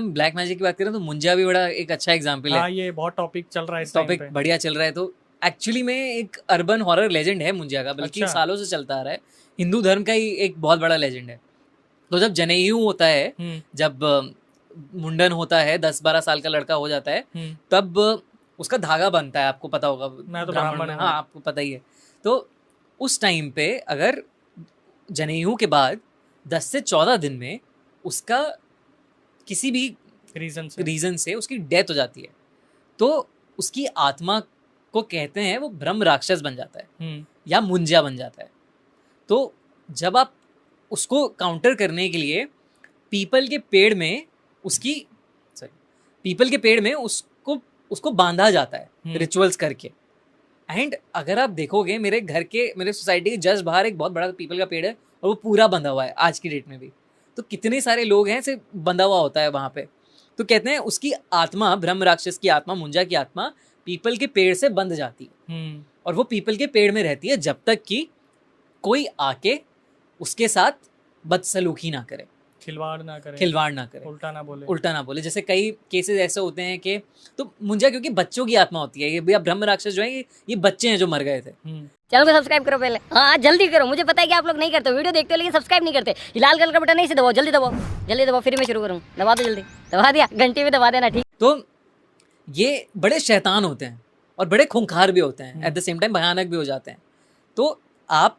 हम black magic की बात करें तो मुंजा भी बड़ा एक अच्छा एग्जाम्पल है। हाँ, ये बहुत टॉपिक चल रहा है इस टाइम टॉपिक पे। बढ़िया चल रहा है। तो एक्चुअली में एक अर्बन हॉरर लेजेंड है मुंजिया का, बल्कि अच्छा। सालों से चलता आ रहा है। हिंदू धर्म का ही एक बहुत बड़ा लेजेंड है। तो जब जनेऊ होता है, जब मुंडन होता है, 10-12 साल का लड़का हो जाता है, तब उसका धागा बनता है। आपको पता होगा, मैं तो ब्राह्मण ब्राह्मण में, हूँ हाँ भाई। आपको पता ही है। तो उस टाइम पे अगर जनेऊ के बाद 10 से 14 दिन में उसका किसी भी रीजन से उसकी डेथ हो जाती है, तो उसकी आत्मा को कहते हैं वो ब्रह्म राक्षस बन जाता है या मुंजिया बन जाता है। तो जब आप उसको काउंटर करने के लिए पीपल के पेड़ में उसकी पीपल के पेड़ में उसको उसको बांधा जाता है रिचुअल्स करके। एंड अगर आप देखोगे, मेरे सोसाइटी के जस्ट बाहर एक बहुत बड़ा पीपल का पेड़ है और वो पूरा बंधा हुआ है आज की डेट में भी। तो कितने सारे लोग हैं से बंधा हुआ होता है वहाँ पे। तो कहते हैं उसकी आत्मा, ब्रह्म राक्षस की आत्मा, मुंजा की आत्मा पीपल के पेड़ से बंध जाती है और वो पीपल के पेड़ में रहती है जब तक कि कोई आके उसके साथ बदसलूकी ना करे, खिलवाड़ ना करे, उल्टा ना बोले। जैसे कई केसेस ऐसे होते हैं कि तो मुंजा क्योंकि बच्चों की आत्मा होती है, ये भैया ब्रह्म राक्षस जो है ये बच्चे हैं जो मर गए थे। चैनल को सब्सक्राइब करो पहले, हाँ जल्दी करो। मुझे पता है कि आप लोग नहीं करते, वीडियो देखते हो लेकिन सब्सक्राइब नहीं करते। ये लाल कलर का बटन नहीं से दबाओ, जल्दी दबाओ, जल्दी दबाओ, फिर मैं शुरू करूँ। दबा दो जल्दी, दबा दिया, घंटी भी दबा देना, ठीक। तो ये बड़े शैतान होते हैं और बड़े खूंखार भी होते हैं, एट द सेम टाइम भयानक भी हो जाते हैं। तो आप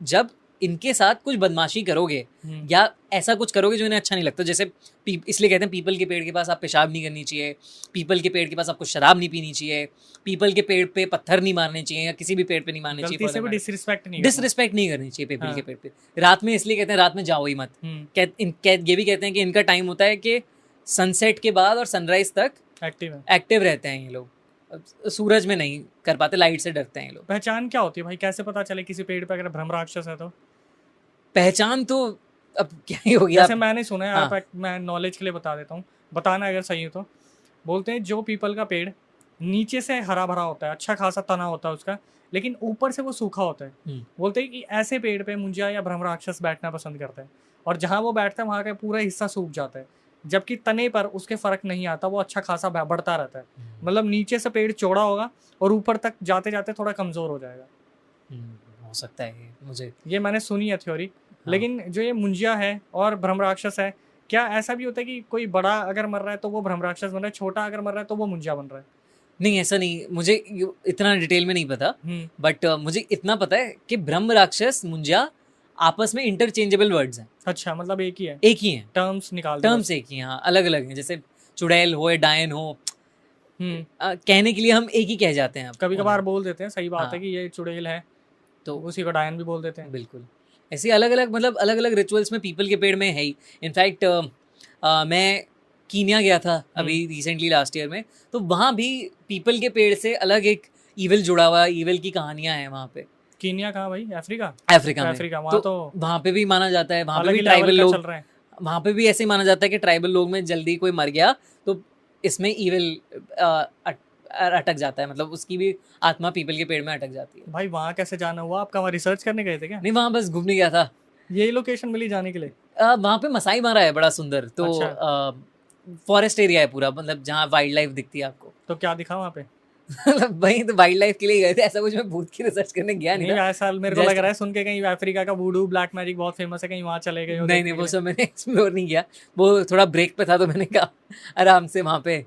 जब इनके साथ कुछ बदमाशी करोगे या ऐसा कुछ करोगे जो इन्हें अच्छा नहीं लगता, जैसे इसलिए कहते हैं पीपल के पेड़ के पास आप पेशाब नहीं करनी चाहिए, पीपल के पेड़ के पास आपको शराब नहीं पीनी चाहिए, पीपल के पेड़ पे पत्थर नहीं मारने चाहिए या किसी भी पेड़ पे नहीं मारने चाहिए, डिसरिस्पेक्ट नहीं करनी चाहिए पीपल के पेड़ पे। रात में इसलिए कहते हैं रात में जाओ ही मत। ये भी कहते हैं कि इनका टाइम होता है कि सनसेट के बाद और सनराइज तक एक्टिव रहते हैं ये लोग, सूरज में नहीं कर पाते, लाइट से डरते हैं ये लोग। पहचान क्या होती है भाई, कैसे पता चले किसी पेड़ पे अगर ब्रह्म राक्षस है? तो पहचान तो अब क्या ही होगी। जैसे मैंने सुना है, हाँ। मैं नॉलेज के लिए बता देता हूँ, बताना अगर सही हो तो। बोलते हैं जो पीपल का पेड़ नीचे से हरा भरा होता है, अच्छा खासा तना होता है उसका, लेकिन ऊपर से वो सूखा होता है। बोलते हैं कि ऐसे पेड़ पे मुंजिया या ब्रह्म राक्षस बैठना पसंद करता है, और जहाँ वो बैठता है वहाँ का पूरा हिस्सा सूख जाता है, जबकि तने पर उसके फर्क नहीं आता, वो अच्छा खासा बढ़ता रहता है। मतलब नीचे से पेड़ चौड़ा होगा और ऊपर तक जाते जाते थोड़ा कमजोर हो जाएगा। हो सकता है, मुझे ये मैंने सुनी है थ्योरी। हाँ। लेकिन जो ये मुंजिया है और ब्रह्म राक्षस है, क्या ऐसा भी होता है कि कोई बड़ा अगर मर रहा है तो वो ब्रह्म राक्षस बन रहा है, छोटा अगर मर रहा है तो वो मुंजिया बन रहा है? नहीं, ऐसा नहीं, मुझे इतना डिटेल में नहीं पता, बट मुझे इतना पता है कि ब्रह्म राक्षस मुंजिया आपस में इंटरचेंजेबल वर्ड्स हैं। अच्छा, मतलब एक ही है, टर्म्स एक ही हैं, हाँ, अलग अलग हैं। जैसे चुड़ैल हो या डायन हो, कहने के लिए हम एक ही कह जाते हैं। कभी कभार बोल देते हैं, सही बात है कि ये चुड़ैल है तो उसी को डायन भी बोल देते हैं। बिल्कुल ऐसे अलग अलग, मतलब अलग अलग रिचुअल्स में पीपल के पेड़ में है ही। इनफैक्ट मैं कीनिया गया था अभी रिसेंटली लास्ट ईयर में, तो वहाँ भी पीपल के पेड़ से अलग एक ईविल जुड़ा हुआ, ईविल की कहानियां हैं वहाँ पे। कीनिया कहाँ भाई? अफ्रीका में। वहाँ तो वहाँ पे भी माना जाता है, वहाँ पे भी ट्राइबल लोग, वहाँ पे भी ऐसे माना जाता है कि ट्राइबल लोग में जल्दी कोई मर गया तो इसमें ईविल अटक जाता है, मतलब उसकी भी आत्मा पीपल के पेड़ में अटक जाती है। भाई वहाँ कैसे जाना हुआ आपका? वहाँ रिसर्च करने गए थे क्या? नहीं, वहाँ बस घूमने गया था। यही लोकेशन मिली जाने के लिए? वहाँ पे मसाई मारा है बड़ा सुंदर, तो फॉरेस्ट एरिया है पूरा, मतलब जहाँ वाइल्ड लाइफ दिखती है आपको। तो क्या दिखा वहाँ पे? वहीं तो वाइल्ड लाइफ के लिए गए थे, ऐसा कुछ मैं भूत की रिसर्च करने गया नहीं। ऐसा मेरे को लग रहा है सुन के कहीं अफ्रीका का वूडू ब्लैक मैजिक बहुत फेमस है, कहीं वहाँ चले गए? नहीं, वो सब मैंने एक्सप्लोर नहीं किया, वो थोड़ा ब्रेक पे था तो मैंने कहा आराम से वहाँ पे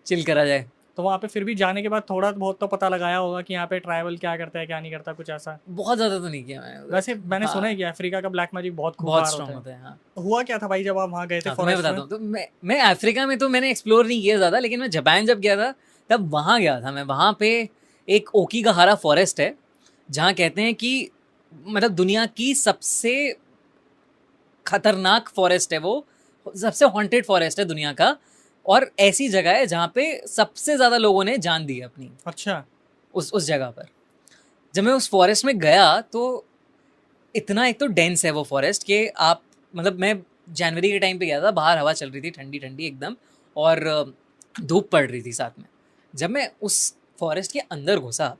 चिल करा जाए। तो वहाँ पे फिर भी जाने के बाद थोड़ा बहुत तो पता लगाया होगा कि यहाँ पे ट्राइबल क्या करता है क्या नहीं करता, कुछ ऐसा? बहुत ज्यादा तो नहीं किया मैं, वैसे मैंने सुना है कि अफ्रीका का ब्लैक मैजिक बहुत स्ट्रांग होता है। हाँ। हुआ क्या था भाई जब आप वहाँ गए थे? मैं बताता हूँ। तो मैं अफ्रीका में तो मैंने एक्सप्लोर नहीं किया ज्यादा, लेकिन मैं जापान जब गया था तब वहाँ गया था मैं। वहाँ पे एक ओकीगाहारा फॉरेस्ट है, जहाँ कहते हैं कि मतलब दुनिया की सबसे खतरनाक फॉरेस्ट है वो, सबसे हॉन्टेड फॉरेस्ट है दुनिया का, और ऐसी जगह है जहाँ पे सबसे ज्यादा लोगों ने जान दी अपनी। अच्छा। उस जगह पर जब मैं उस फॉरेस्ट में गया तो इतना, एक तो डेंस है वो फॉरेस्ट कि आप, मतलब मैं जनवरी के टाइम पे गया था, बाहर हवा चल रही थी ठंडी ठंडी एकदम, और धूप पड़ रही थी साथ में। जब मैं उस फॉरेस्ट के अंदर घुसा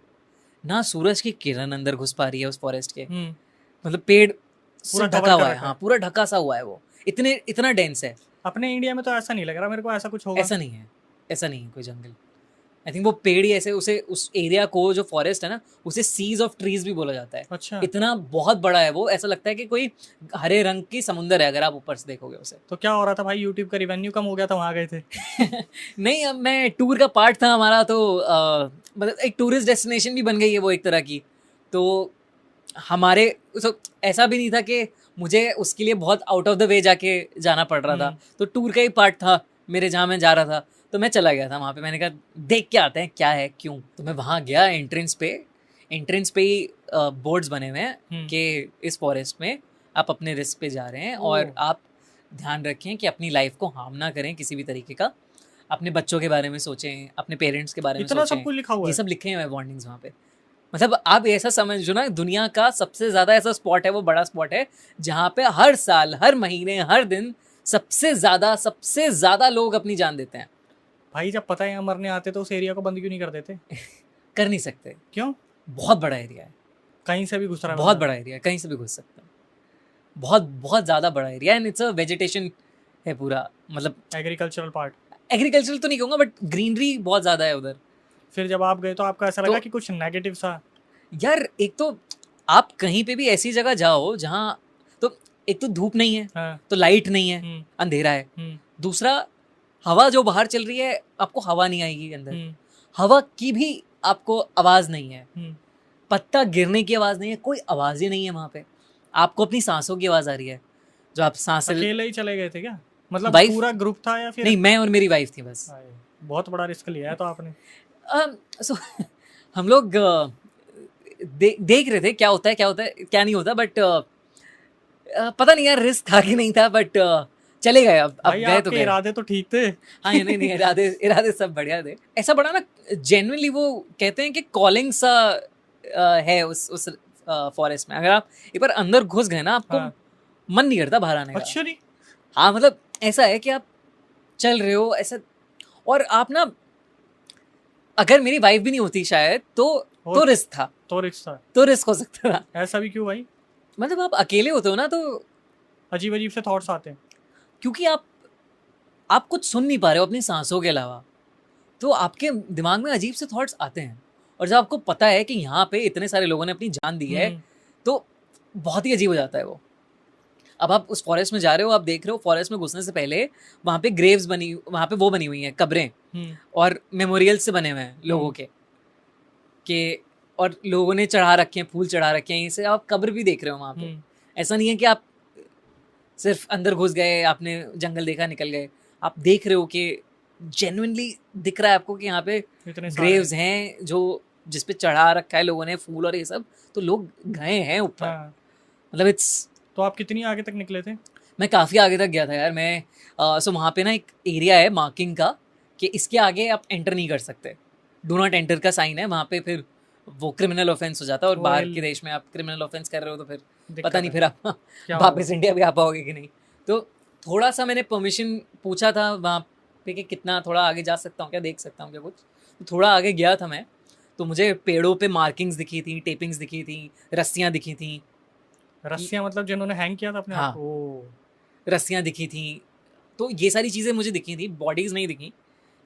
ना, सूरज की किरण अंदर घुस पा रही है उस फॉरेस्ट के, मतलब पेड़ पूरा ढका हुआ है। हाँ, पूरा ढका सा हुआ है वो, इतना डेंस है। अपने इंडिया में तो ऐसा नहीं लग रहा मेरे को, ऐसा कुछ होगा। ऐसा नहीं है, ऐसा नहीं है कोई जंगल। आई थिंक वो पेड़ ही ऐसे, उसे उस एरिया को जो फॉरेस्ट है ना, उसे सीज ऑफ ट्रीज भी बोला जाता है। अच्छा, इतना बहुत बड़ा है वो, ऐसा लगता है कि कोई हरे रंग की समुंदर है अगर आप ऊपर से देखोगे उसे। तो क्या हो रहा था भाई, यूट्यूब का रिवेन्यू कम हो गया था वहाँ गए थे? नहीं, अब मैं टूर का पार्ट था हमारा, तो मतलब एक टूरिस्ट डेस्टिनेशन भी बन गई है वो एक तरह की। तो हमारे तो ऐसा भी नहीं था कि मुझे उसके लिए बहुत आउट ऑफ द वे जाके जाना पड़ रहा था, तो टूर का ही पार्ट था मेरे, जहाँ मैं जा रहा था तो मैं चला गया था वहाँ पे। मैंने कहा देख के आते हैं क्या है क्यों। तो मैं वहाँ गया, एंट्रेंस पे ही बोर्ड्स बने हुए हैं कि इस फॉरेस्ट में आप अपने रिस्क पे जा रहे हैं और आप ध्यान रखें कि अपनी लाइफ को हार्म ना करें किसी भी तरीके का, अपने बच्चों के बारे में सोचें, अपने पेरेंट्स के बारे में इतना सोचें। सब कुछ लिखा हुआ ये है? सब लिखे हुए हैं वार्निंग्स वहाँ पे। मतलब आप ऐसा समझो ना, दुनिया का सबसे ज़्यादा ऐसा स्पॉट है, वो बड़ा स्पॉट है जहाँ पे हर साल, हर महीने, हर दिन सबसे ज़्यादा लोग अपनी जान देते हैं। भाई जब पता है यहाँ मरने आते तो उस एरिया को बंद क्यों नहीं कर देते? कर नहीं सकते, क्यों? बहुत बड़ा एरिया है, कहीं से भी घुस रहा है, बहुत बड़ा एरिया है, कहीं से भी घुस सकते हैं, बहुत बहुत ज़्यादा बड़ा एरिया है। इट्स अ वेजिटेशन है पूरा, मतलब एग्रीकल्चरल पार्ट। एग्रीकल्चरल तो नहीं कहूँगा बट ग्रीनरी बहुत ज़्यादा है उधर। फिर जब आप गए तो आपको ऐसा लगा कि कुछ नेगेटिव सा? यार एक तो आप कहीं पे भी ऐसी जगह जाओ जहाँ तो एक तो धूप नहीं है, हाँ। तो लाइट नहीं है, अंधेरा है। दूसरा, हवा जो बाहर चल रही है आपको हवा नहीं आएगी अंदर, हवा की भी आपको आवाज नहीं है, पत्ता गिरने की आवाज नहीं है, कोई आवाज ही नहीं है वहां पे। आपको अपनी सांसों की आवाज आ रही है, जो आप सांसें। अकेले ही चले गए थे क्या, मतलब वाइफ? पूरा ग्रुप था या फिर? नहीं, मैं और मेरी वाइफ थी बस। बहुत बड़ा रिस्क लिया है तो आपने। सो हम लोग देख रहे थे क्या होता है क्या नहीं होता, बट पता नहीं यार रिस्क था कि नहीं था, बट चले गए। अब गए तो गए। इरादे तो ठीक थे। हाँ, नहीं इरादे सब बढ़िया थे। ऐसा बड़ा ना जेन्युइनली वो कहते हैं कि कॉलिंग सा है उस फॉरेस्ट में। अगर आप एक बार अंदर घुस गए ना, आपको मन नहीं करता बाहर आने का। अच्छा नहीं? हाँ, मतलब ऐसा है कि आप चल रहे हो ऐसा, और आप ना, अगर मेरी वाइफ भी नहीं होती शायद तो रिस्क था, तो रिस्क हो सकता था। ऐसा भी क्यों भाई? मतलब आप अकेले होते हो ना, तो अजीब से थॉट्स आते हैं, क्योंकि आप कुछ सुन नहीं पा रहे हो अपनी सांसों के अलावा, तो आपके दिमाग में अजीब से थॉट्स आते हैं। और जब आपको पता है कि यहाँ पे इतने सारे लोगों ने अपनी जान दी है, तो बहुत ही अजीब हो जाता है वो। अब आप उस फॉरेस्ट में जा रहे हो, आप देख रहे हो फॉरेस्ट में घुसने से पहले वहाँ पे ग्रेव्स वहाँ पे वो बनी हुई हैं, कब्रें और मेमोरियल्स से बने हुए हैं लोगों के, और लोगों ने चढ़ा रखे हैं, फूल चढ़ा रखे हैं। इसे आप कब्र भी देख रहे हो वहाँ पे। ऐसा नहीं है कि आप सिर्फ अंदर घुस गए, आपने जंगल देखा, निकल गए। आप देख रहे हो कि जेन्युइनली दिख रहा है आपको कि यहाँ पे ग्रेव्स हैं जो जिसपे चढ़ा रखा है लोगों ने फूल और ये सब, तो लोग गए हैं ऊपर। मतलब इट्स। तो आप कितनी आगे तक निकले थे? मैं काफ़ी आगे तक गया था यार। मैं सो वहाँ पे ना एक एरिया है मार्किंग का कि इसके आगे आप एंटर नहीं कर सकते, डू नॉट एंटर का साइन है वहाँ पे। फिर वो क्रिमिनल ऑफेंस हो जाता है, और बाहर के देश में आप क्रिमिनल ऑफेंस कर रहे हो तो फिर पता नहीं फिर आप वापस इंडिया भी आ पाओगे कि नहीं। तो थोड़ा सा मैंने परमिशन पूछा था वहाँ पे कि कितना थोड़ा आगे जा सकता हूँ क्या, देख सकता हूँ क्या कुछ। तो थोड़ा आगे गया था मैं, तो मुझे पेड़ों पे मार्किंग्स दिखी थी, टेपिंग्स दिखी थी, रस्सियाँ दिखी थी। रस्सियाँ मतलब जिन्होंने हैंग किया था अपने आप को? रस्सियाँ दिखी थी, तो ये सारी चीज़ें मुझे दिखी थी, बॉडीज़ नहीं दिखी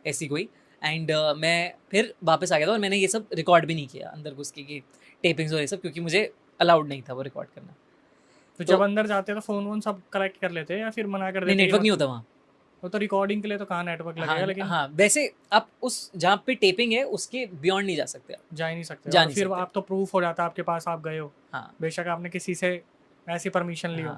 ऐसी कोई। एंड मैं फिर वापस आ गया था, और मैंने ये सब रिकॉर्ड भी नहीं किया अंदर घुस के टेपिंग्स और ये सब, क्योंकि मुझे अलाउड नहीं था वो रिकॉर्ड करना। तो जब अंदर जाते तो फ़ोन वोन सब कलेक्ट कर लेते या फिर मना कर देते? नेटवर्क नहीं होता वहाँ। वो तो रिकॉर्डिंग के लिए तो कहाँ नेटवर्क लगेगा। लेकिन हाँ, वैसे आप उस जहाँ पे टेपिंग है उसके बियॉन्ड नहीं जा सकते, जा ही नहीं सकते। फिर आप तो प्रूफ हो जाता आपके पास, आप गए हो। हाँ, बेशक आपने किसी से ऐसी परमिशन ली हो।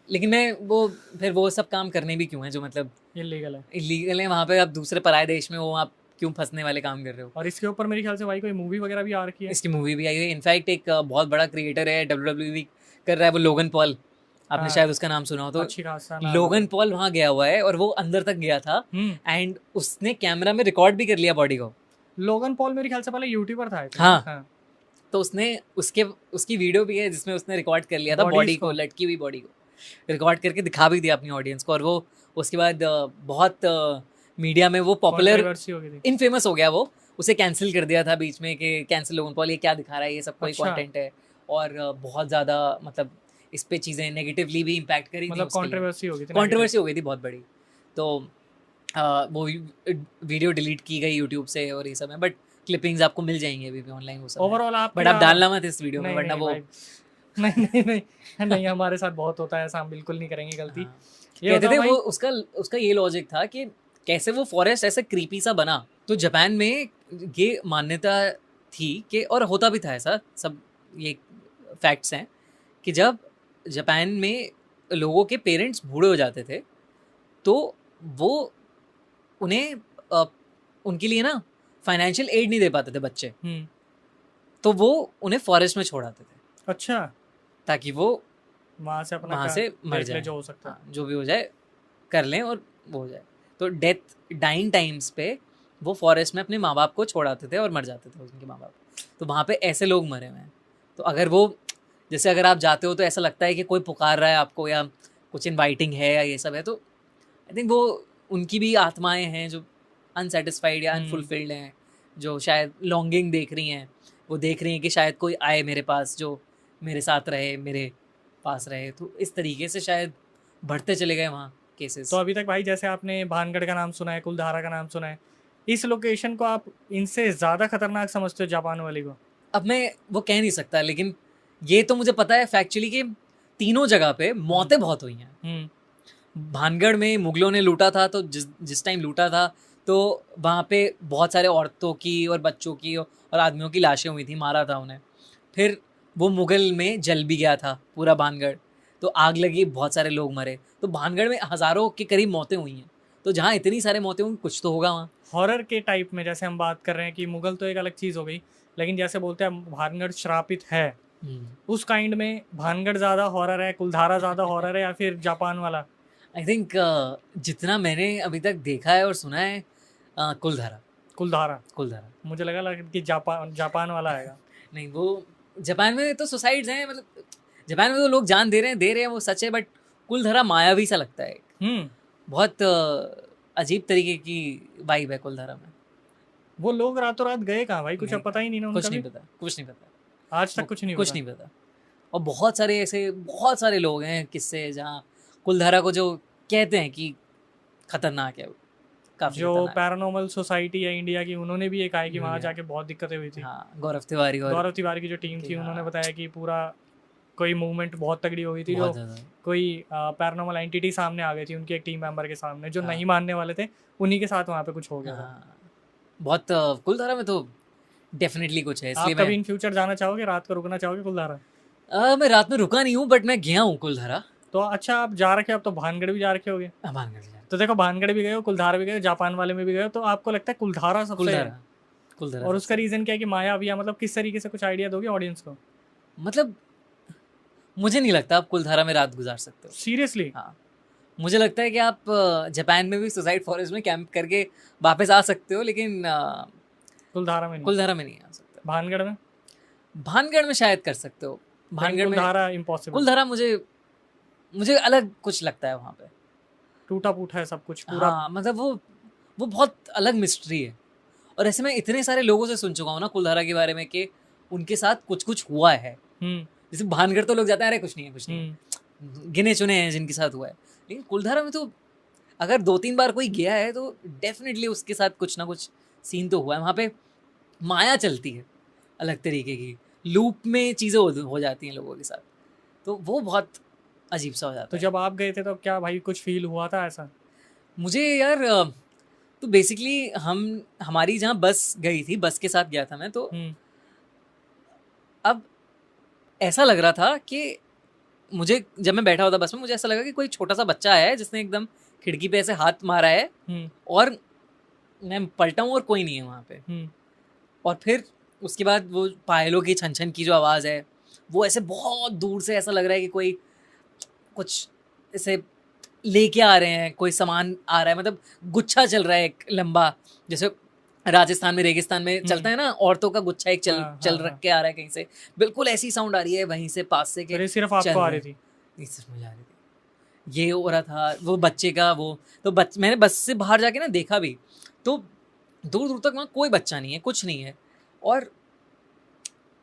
लेकिन मैं फिर वो सब काम करने भी क्यों है जो मतलब इलीगल है वहाँ पे। आप दूसरे पराये देश में हो, आप क्यों फंसने वाले काम कर रहे हो। और इसके ऊपर मेरे ख्याल से भाई कोई मूवी वगैरह भी आ रखी है। इसकी मूवी भी आई है। इनफैक्ट एक बहुत बड़ा क्रिएटर है, WWE कर रहा है, वो लोगन पॉल, आपने शायद उसका नाम सुना हो। तो लोगन पॉल वहाँ गया हुआ है और वो अंदर तक गया था, एंड उसने कैमरा में रिकॉर्ड भी कर लिया बॉडी को। लोगन पॉल मेरे ख्याल से पहले यूट्यूबर था। हाँ, तो उसने उसकी वीडियो भी है जिसमें उसने रिकॉर्ड कर लिया था बॉडी को, लटकी हुई बॉडी को रिकॉर्ड करके दिखा भी दिया अपनी ऑडियंस को। और वो उसके बाद बहुत मीडिया में वो पॉपुलर इनफेमस हो गया। वो उसे कैंसिल कर दिया था बीच में कि कैंसिल लोगन पॉल, ये क्या दिखा रहा है, ये सब कोई कंटेंट है। और बहुत ज़्यादा मतलब इस पे चीज़ें नेगेटिवली भी इम्पैक्ट करी थी, मतलब कंट्रोवर्सी हो गई थी, कंट्रोवर्सी हो गई थी बहुत बड़ी। तो वो वीडियो डिलीट की गई यूट्यूब से और ये सब है, बट क्लिपिंग्स आपको मिल जाएंगी अभी भी ऑनलाइन वो सब। ओवरऑल आप बट आप डालना मत इस वीडियो में, नहीं वरना नहीं वो भाई, नहीं हमारे साथ बहुत होता है ऐसा, हम बिल्कुल नहीं करेंगे गलती। हाँ। ये कहते बताओ थे भाई, वो उसका ये लॉजिक था कि कैसे वो फॉरेस्ट ऐसे क्रीपी सा बना। तो जापान में ये मान्यता थी कि, और होता भी था ऐसा, सब ये फैक्ट्स हैं कि जब जापान में लोगों के पेरेंट्स बूढ़े हो जाते थे तो वो उन्हें उनके लिए ना फाइनेंशियल एड नहीं दे पाते थे बच्चे, तो वो उन्हें फॉरेस्ट में छोड़ आते थे अच्छा, ताकि वो वहाँ से अपना वहाँ से मर देख ले जाए, जो हो सकता है। हाँ, जो भी हो जाए कर लें और वो हो जाए। तो डेथ डाइंग टाइम्स पे वो फॉरेस्ट में अपने माँ बाप को छोड़ आते थे और मर जाते थे उनके माँ बाप। तो वहाँ पे ऐसे लोग मरे हुए हैं। तो अगर वो, जैसे अगर आप जाते हो तो ऐसा लगता है कि कोई पुकार रहा है आपको या कुछ इनवाइटिंग है या ये सब है, तो आई थिंक वो उनकी भी आत्माएं हैं जो अनसेटिस्फाइड या अनफुलफिल्ड हैं, जो शायद लॉन्गिंग देख रही हैं, वो देख रही हैं कि शायद कोई आए मेरे पास जो मेरे साथ रहे, मेरे पास रहे। तो इस तरीके से शायद बढ़ते चले गए वहाँ केसेस। तो अभी तक भाई जैसे आपने भानगढ़ का नाम सुना है, कुलधारा का नाम सुना है, इस लोकेशन को आप इनसे ज़्यादा खतरनाक समझते हो जापान वाली को? अब मैं वो कह नहीं सकता, लेकिन ये तो मुझे पता है फैक्चुअली कि तीनों जगह पे मौतें बहुत हुई हैं। भानगढ़ में मुगलों ने लूटा था, तो जिस टाइम लूटा था तो वहाँ पे बहुत सारे औरतों की और बच्चों की और आदमियों की लाशें हुई थी, मारा था उन्हें। फिर वो मुगल में जल भी गया था पूरा भानगढ़, तो आग लगी, बहुत सारे लोग मरे। तो भानगढ़ में हज़ारों के करीब मौतें हुई हैं। तो जहाँ इतनी सारे मौतें हुई, कुछ तो होगा वहाँ। हॉरर के टाइप में जैसे हम बात कर रहे हैं कि मुगल तो एक अलग चीज़ हो गई, लेकिन जैसे बोलते हैं भानगढ़ श्रापित है, उस काइंड में भानगढ़ ज़्यादा हॉरर है, कुलधारा ज़्यादा हॉरर है, या फिर जापान वाला? आई थिंक जितना मैंने अभी तक देखा है और सुना है, कुलधारा। कुलधारा मुझे लगा कि जापान वाला आएगा। नहीं, वो जापान में तो सुसाइड्स हैं, मतलब जापान में तो लोग जान दे रहे हैं वो सच है, बट कुलधारा मायावी सा लगता है। बहुत अजीब तरीके की वाइब है कुलधारा में। वो लोग रातों रात गए कहाँ भाई, कुछ अब पता ही नहीं ना उनका? कुछ नहीं पता आज तक कुछ नहीं पता। और बहुत सारे लोग हैं किस्से जहाँ कुलधारा को जो कहते हैं कि खतरनाक है, काफी जो खतरनाक। पैरानॉर्मल सोसाइटी है इंडिया की, उन्होंने भी ये कहा है कि वहाँ जाके बहुत दिक्कतें हुई थी। हाँ, गौरव तिवारी की जो टीम थी, उन्होंने बताया कि पूरा कोई मूवमेंट बहुत तगड़ी हो गई थी, जो कोई पैरानॉर्मल एंटिटी सामने आ गई थी उनकी एक टीम मेंबर के सामने, जो नहीं मानने वाले थे, उन्हीं के साथ वहाँ पे कुछ हो गया था। बहुत कुलधारा में तो डेफिनेटली कुछ है। इसलिए आप कभी इन फ्यूचर जाना चाहोगे, रात को रुकना चाहोगे कुलधारा? मैं रात में रुका नहीं हूँ, बट मैं गया हूँ कुलधारा। तो अच्छा, आप जा रखे हो, अब तो भानगढ़ भी जा रखे होगे। भानगढ़ तो देखो, भानगढ़ भी गए हो, कुलधारा भी गए हो, जापान वाले में भी गए हो, तो आपको लगता है कुलधारा सबसे? कुलधारा। और उसका रीजन क्या है कि मायावी, मतलब किस तरीके से, कुछ आइडिया दोगे ऑडियंस को? मतलब मुझे नहीं लगता आप कुलधारा में रात गुजार सकते हो। सीरियसली? हाँ, मुझे लगता है कि आप जापान में भी सुसाइड फॉरेस्ट में कैंप करके वापस आ सकते हो, लेकिन कुलधारा में नहीं आ सकते। भानगढ़ में शायद कर सकते हो। भानगढ़ में कुलधारा इम्पॉसिबल। कुलधारा मुझे अलग कुछ लगता है वहाँ पे, टूटा फूटा है सब कुछ पूरा। हाँ, मतलब वो बहुत अलग मिस्ट्री है। और ऐसे मैं इतने सारे लोगों से सुन चुका हूँ ना कुलधारा के बारे में कि उनके साथ कुछ हुआ है। जैसे भानगढ़ तो लोग जाते हैं, अरे कुछ नहीं है, गिने चुने हैं जिनके साथ हुआ है, लेकिन कुलधारा में तो अगर 2-3 बार कोई गया है तो डेफिनेटली उसके साथ कुछ ना कुछ सीन तो हुआ है। वहाँ पे माया चलती है अलग तरीके की, लूप में चीज़ें हो जाती हैं लोगों के साथ, तो वो बहुत अजीब सा हो जाता है। तो जब आप गए थे तो क्या भाई कुछ फील हुआ था ऐसा? मुझे यार, तो बेसिकली हमारी जहाँ बस गई थी, बस के साथ गया था मैं, तो अब ऐसा लग रहा था कि मुझे, जब मैं बैठा हुआ था बस में, मुझे ऐसा लगा कि कोई छोटा सा बच्चा है जिसने एकदम खिड़की पे ऐसे हाथ मारा है, और मैं पलटा हूँ और कोई नहीं है वहाँ पे। और फिर उसके बाद वो पायलों की छन की जो आवाज़ है, वो ऐसे बहुत दूर से ऐसा लग रहा है कि कोई कुछ ऐसे लेके आ रहे हैं, कोई सामान आ रहा है, मतलब गुच्छा चल रहा है एक लंबा, जैसे राजस्थान में रेगिस्तान में चलता है ना, औरतों का गुच्छा एक चल रख के आ रहा है कहीं से, बिल्कुल ऐसी साउंड आ रही है वहीं से पास से। कि सिर्फ आपको आ रही थी? सिर्फ मुझे आ रही थी। ये हो रहा था वो बच्चे का, वो तो मैंने बस से बाहर जाके ना देखा भी, तो दूर दूर तक वहाँ कोई बच्चा नहीं है, कुछ नहीं है, और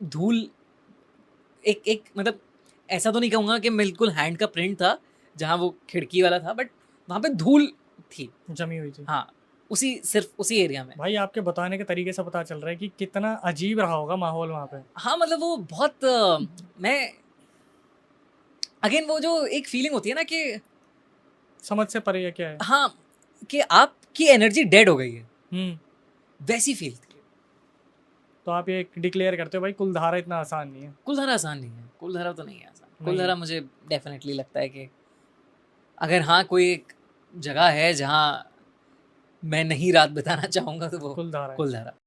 धूल एक मतलब ऐसा तो नहीं कहूँगा कि बिल्कुल हैंड का प्रिंट था जहाँ वो खिड़की वाला था, बट वहाँ पे धूल थी जमी हुई थी। हाँ, सिर्फ उसी एरिया में। भाई आपके बताने के तरीके से पता चल रहा है कि कितना अजीब रहा होगा माहौल वहाँ पे। हाँ मतलब वो बहुत मैं अगेन वो जो एक फीलिंग होती है ना कि समझ से परे है क्या है। हाँ कि आपकी एनर्जी डेड हो गई है, वैसी फील थी। तो आप ये डिक्लेयर करते हो भाई कुलधारा इतना आसान नहीं है। कुलधारा आसान नहीं है, कुलधारा तो नहीं है आसान। नहीं। कुलधारा मुझे डेफिनेटली लगता है कि अगर हाँ कोई एक जगह है जहाँ मैं नहीं रात बिताना चाहूँगा तो वो कुलधारा है। कुलधारा।